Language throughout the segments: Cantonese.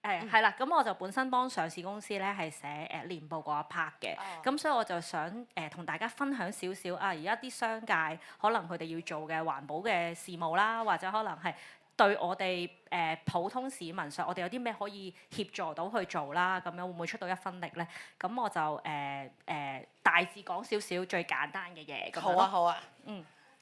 係啦，咁我就本身幫上市公司咧係寫年報嗰一 part 嘅，咁所以我就想同大家分享少少而家啲商界可能佢哋要做嘅環保嘅事務啦，或者可能係對我哋普通市民上，我哋有啲咩可以協助到去做啦，咁樣會唔會出到一分力咧？咁我就大致講少少最簡單嘅嘢咁樣咯。好啊。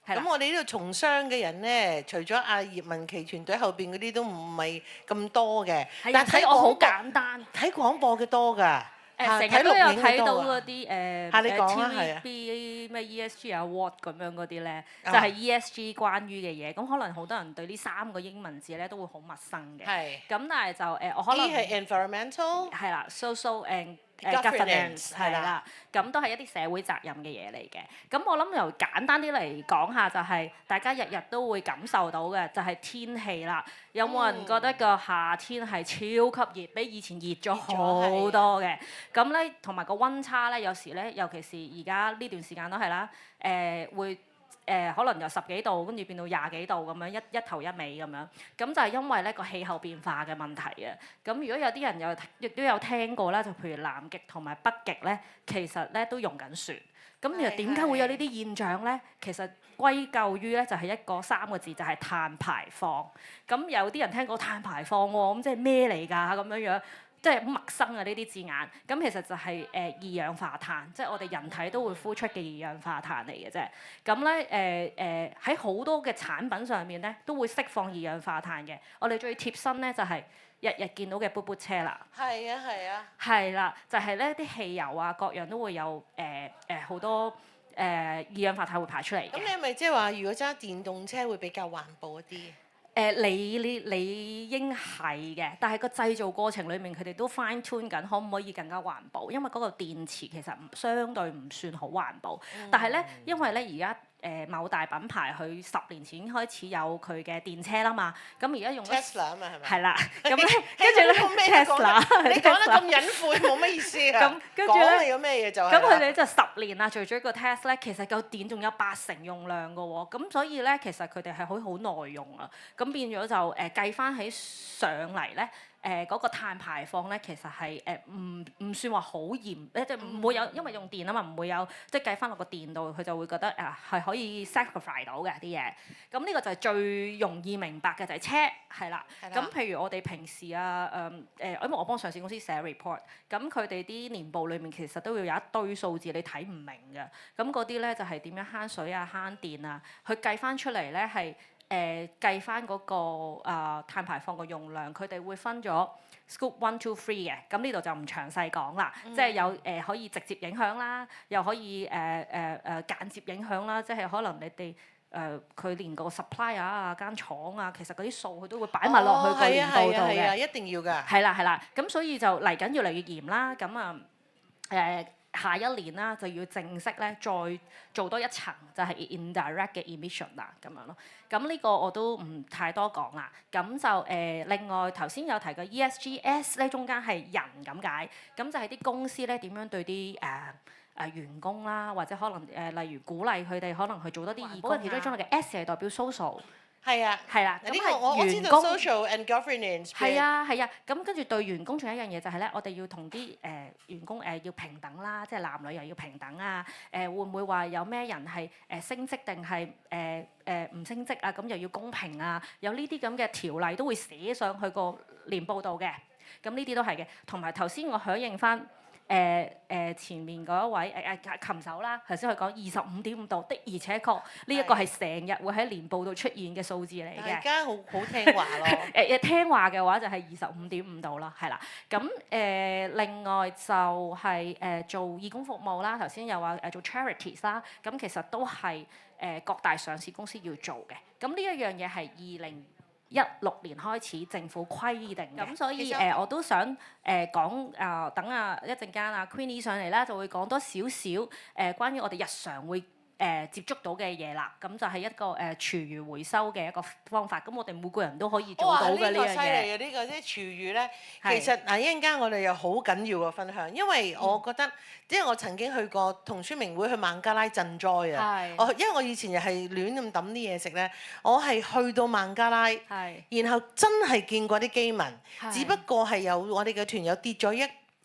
咁我哋呢度從商嘅人咧，除咗阿葉文琪團隊後邊嗰啲都唔係咁多嘅，但係睇我好簡單，睇廣播嘅多㗎。成日都有睇到嗰啲你講啊，係啊 TVB 咩 ESG Award 咁樣嗰啲咧，就係 ESG 關於嘅嘢。咁可能好多人對呢3個英文字咧都會好陌生嘅。係。咁但係就我可能 E 係 environmental。係啦 ，social and governance 係啦，咁都係一啲社會責任嘅嘢嚟嘅。咁我諗由簡單啲嚟講下，就係大家日日都會感受到嘅，就係天氣啦。有冇人覺得個夏天係超級熱，比以前熱咗好多嘅？咁咧，同埋個溫差咧，有時咧，尤其是而家呢段時間都係啦，會。可能由10幾度跟住變到20幾度咁樣一頭一尾咁樣，咁就係因為咧個氣候變化嘅問題啊。咁如果有啲人亦都有聽過啦，就譬如南極同埋北極咧，其實咧都融緊雪。咁其實點解會有呢啲現象咧？其實歸咎於咧就係3個字，就係碳排放。咁有啲人聽過碳排放喎，咁即係咩嚟㗎？咁樣樣。即係陌生啊！呢啲字眼，咁其實就係二氧化碳，即係我哋人體都會呼出嘅二氧化碳嚟嘅啫。咁咧喺好多嘅產品上面咧，都會釋放二氧化碳嘅。我哋最貼身咧就係日日見到嘅嘟嘟車啦。係啊係啊。係啦，就係咧啲汽油啊，各樣都會有好多二氧化碳會排出嚟嘅。咁你係咪即係話，如果揸電動車會比較環保一啲？理應係嘅，但係個製造過程裡面佢哋都 fine tune 緊，可唔可以更加環保？因為嗰個電池其實相對唔算好環保，但係咧，因為咧而家某大品牌佢10年前開始有佢嘅電車啦嘛，咁而家用 Tesla 啊嘛係咪？係啦，咁咧跟住咧 Tesla，你講得咁隱晦冇乜意思啊！咁跟住咧講係有咩嘢就係咁佢哋就10年啦，做咗一個 test 咧，其實個電仲有80%用量㗎喎，咁所以咧其實佢哋係可以好耐用啊，咁變咗就計翻起上嚟咧。嗰個碳排放咧，其實係唔算話好嚴，即係唔會有，因為用電啊嘛，唔會有即係計翻落個電度，佢就會覺得係可以 sacrifice 到嘅啲嘢。咁呢個就係最容易明白嘅就係車係啦。咁譬如我哋平時因為我幫上市公司寫 report，咁佢哋啲年報裡面其實都會有一堆數字你睇唔明嘅。咁嗰啲咧就係點樣慳水啊、慳電啊，佢計翻出嚟咧係。計翻嗰個碳排放個用量，佢哋會分咗 Scope 1、2、3嘅，咁呢度就唔詳細講啦。即係有可以直接影響啦，又可以間接影響啦，即係可能你哋佢連個 supplier 啊、間廠啊，其實嗰啲數佢都會擺埋落去個年報度嘅。係啊，一定要㗎。係啦，咁所以就嚟緊越嚟越嚴啦。咁下一年啦，就要正式咧再做多一層，就係 indirect 嘅 emission 啦，咁樣咯。咁呢個我都唔太多講啦。咁就另外頭先有提過 ESGS 咧，中間係人咁解，咁就係啲公司咧點樣對啲員工啦，或者可能例如鼓勵佢哋可能去做多啲義工，其中一種嘅 S 係代表 social。係啦，咁係員工 social and governance。係啊，咁跟住對員工仲有一樣嘢就係咧，我哋要同啲員工要平等啦，即係男女又要平等啊。會唔會話有咩人係升職定係唔升職啊？咁又要公平啊？有呢啲咁嘅條例都會寫上去個年報度嘅。咁呢啲都係嘅。同埋頭先我響應翻。前面嗰一位琴手啦，頭先佢講25.5度的，而且確呢一個係成日會喺年報度出現嘅數字嚟嘅。大家好聽話咯。聽話嘅話就係25.5度啦，係啦。咁另外就係做義工服務啦，頭先又話做 charities 啦，咁其實都係各大上市公司要做嘅。咁呢一樣嘢係2016年開始政府規定嘅，咁所以我都想講等一陣間Queenie 上嚟啦，就會講多少少關於我哋日常會接觸到嘅嘢啦，咁就係一個廚餘回收嘅一個方法。咁我哋每個人都可以做到嘅呢樣嘢。呢個犀利啊！呢個即係廚餘咧，其係實嗱一陣間我哋有好緊要嘅分享，因為我覺得，即係我曾經去過同宣明會去孟加拉賑災啊。係因為我以前又係亂咁抌啲嘢食咧，我係去到孟加拉，係然後真係見過啲饑民，係只不過係有我哋嘅團友跌咗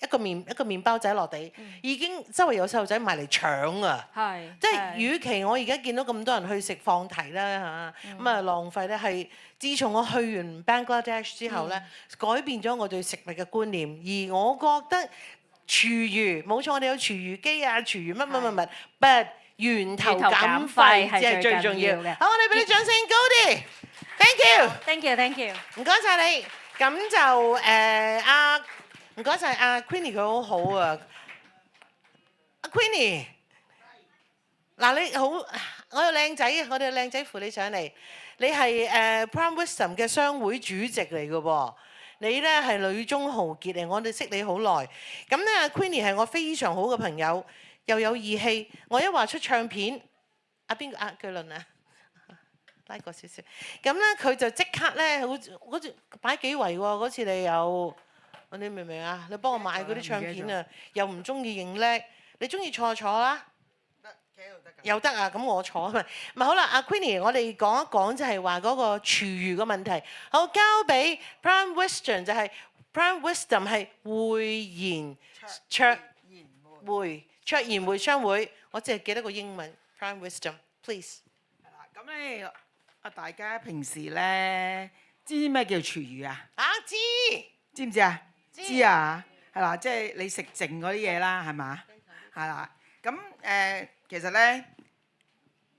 一個麵包仔落地，已經周圍有細路仔埋嚟搶啊！係即係，與其我而家見到咁多人去食放題啦嚇，咁啊浪費咧，係自從我去完 Bangladesh 之後咧，改變咗我對食物嘅觀念，而我覺得廚餘冇錯，我哋有廚餘機啊，廚餘乜，but 源頭減廢先係最重要嘅。好，我哋俾啲掌聲高啲 ，thank you，thank you，唔該晒你。咁就唔該晒阿 Queenie 佢好好啊，阿 Queenie， 嗱你好，我有靚仔啊，我哋有靚仔扶你上嚟，你係Prime Wisdom 嘅商會主席嚟嘅噃，你咧係女中豪傑嚟，我哋識你好耐，咁咧阿 Queenie 係我非常好嘅朋友，又有義氣，我一話出唱片，邊個巨輪啊？拉過少少，咁咧佢就即刻咧，好似擺幾圍喎，嗰次你有。你明唔明啊？你幫我買嗰啲唱片啊，又唔中意認叻，你中意坐啦？得，企喺度得㗎。又得啊，咁我坐啊嘛。咪好啦，阿 Queenie，我哋講一講就係話嗰個廚餘嘅問題。好，交俾 Prime Wisdom 就係 Prime Wisdom 係會言卓言會商會，我淨係記得個英文 Prime Wisdom，please。係啦，咁咧大家平時咧知咩叫廚餘啊？知唔知啊？知啊，係啦，即係你食剩嗰啲嘢啦，係嘛？係啦，咁其實咧，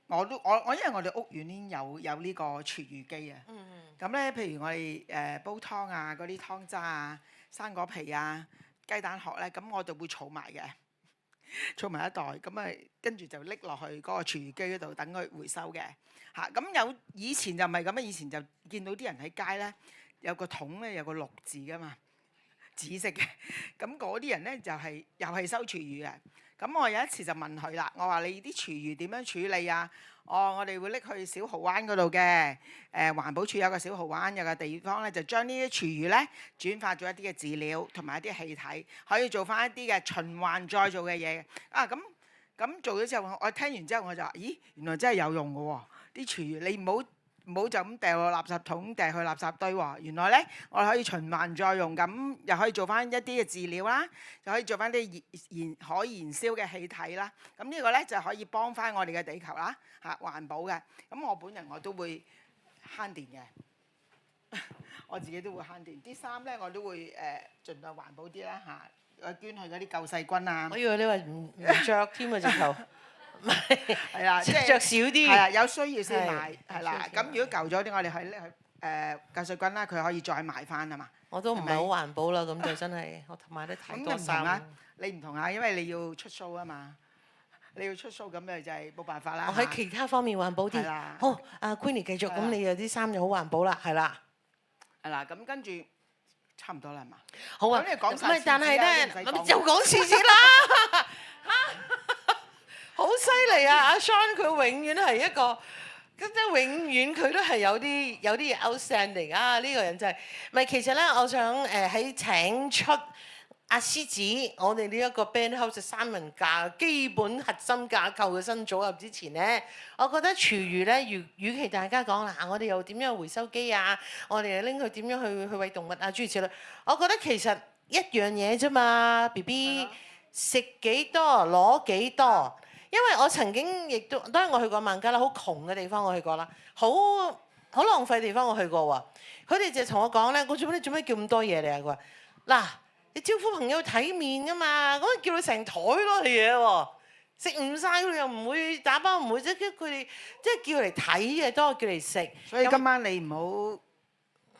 我因為我哋屋苑已經有呢個廚餘機啊。咁咧，譬如我哋煲湯啊，嗰啲湯渣啊、生果皮啊、雞蛋殼咧，咁我就會儲埋嘅，儲埋一袋，咁啊跟住就拎落去嗰個廚餘機嗰度等佢回收嘅。嚇，咁以前就唔係咁啊，以前就見到啲人喺街咧有個桶咧有個綠字噶嘛。紫色嘅，咁嗰啲人咧就係又係收廚餘嘅。咁我有一次就問佢啦，我話你啲廚餘點樣處理啊？我哋會拎去小蠔灣嗰度嘅。環保署有個小蠔灣有個地方咧，就將呢啲廚餘咧轉化咗一啲嘅飼料同埋一啲氣體，可以做翻一啲嘅循環再造嘅嘢。啊，咁做咗之後，我聽完之後我就話：咦，原來真係有用嘅喎！啲廚餘你唔好就咁掉落垃圾桶，掉去垃圾堆喎。原來咧，我哋可以循環再用，咁又可以做翻一啲嘅飼料啦，又可以做翻啲可燃燒嘅氣體啦。咁呢個咧就可以幫翻我哋嘅地球啦，環保嘅。咁我本人我都會慳電嘅，我自己都會慳電。啲衫咧我都會盡量環保啲啦，我捐去嗰啲救世軍啊。我以為你話唔著添啊，直頭。係啦，即係著少啲。係啦，有需要先買，係啦。咁如果舊咗啲，我哋可以拎去救世軍啦，佢可以再買翻啊嘛。我都唔係好環保啦，咁就真係我買得太多衫啦。你唔同啊，因為你要出 show 啊嘛，你要出 show 咁就係冇辦法啦。我喺其他方面環保啲。好，阿 Queenie 繼續，咁你有啲衫就好環保啦，係啦。係啦，咁跟住差唔多啦，係嘛？好啊。咁你講曬，但係咧，就講廁紙啦。好犀利啊！阿 Sean 佢永遠係一個，即係永遠佢都係有啲 outstanding 啊！呢個人真係，咪其實咧，我想喺請出阿獅子，我哋呢一個 band house 三人架基本核心架構嘅新組合之前咧，我覺得廚餘咧，與其大家講嗱，我哋又點樣回收機啊，我哋又拎佢點樣去餵動物啊，諸如此類，我覺得其實一樣嘢啫嘛 ，BB 食幾多攞幾多。因為我曾經亦都，當然我去過孟加拉，好窮嘅地方我去過啦，好浪費嘅地方我去過喎。佢哋就同我講咧，我做咩叫咁多嘢嚟啊？佢話嗱，你招呼朋友體面㗎嘛，咁叫你成枱咯嘢喎，食唔晒佢哋又唔會打包，唔會即係佢哋即係叫嚟睇嘅，多過叫嚟食。所以今晚你唔好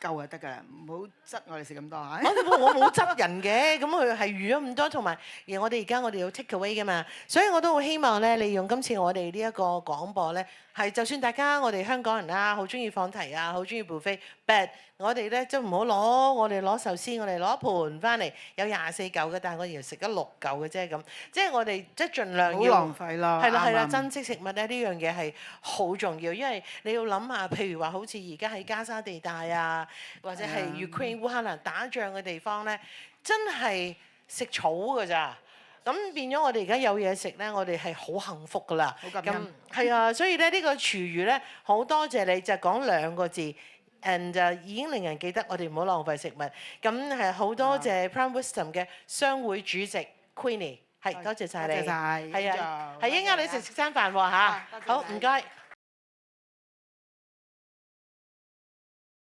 夠就得㗎啦，唔好質我哋食咁多嚇。我冇執人嘅，咁佢係預咗咁多，同埋而我哋而家要 take away 㗎嘛，所以我都好希望咧，利用今次我哋呢一個廣播咧，係就算大家我哋香港人啦，好中意放題啊，好中意 buffet，but 我哋咧都唔好我哋攞壽司，我哋攞一盤翻嚟有24嚿嘅，但係我哋食咗6嚿嘅啫咁，即係我哋即係盡量要唔好浪費咯。係啦，啱珍惜食物咧呢樣嘢係好重要，因為你要諗下，譬如話好似而家喺加沙地帶啊，或者係 Ukraine 烏克蘭打仗嘅地方咧，真係食草㗎咋。咁變咗我哋而家有嘢食咧，我哋係好幸福㗎啦。好感恩。係啊，所以咧呢個廚餘咧，好多謝你就講2個字。and 已經令人記得我哋唔好浪費食物。咁係好多謝 Prime Wisdom 嘅商會主席 Queenie，係多謝晒你。多謝晒。係啊，係應該你食餐飯喎嚇。好，唔該。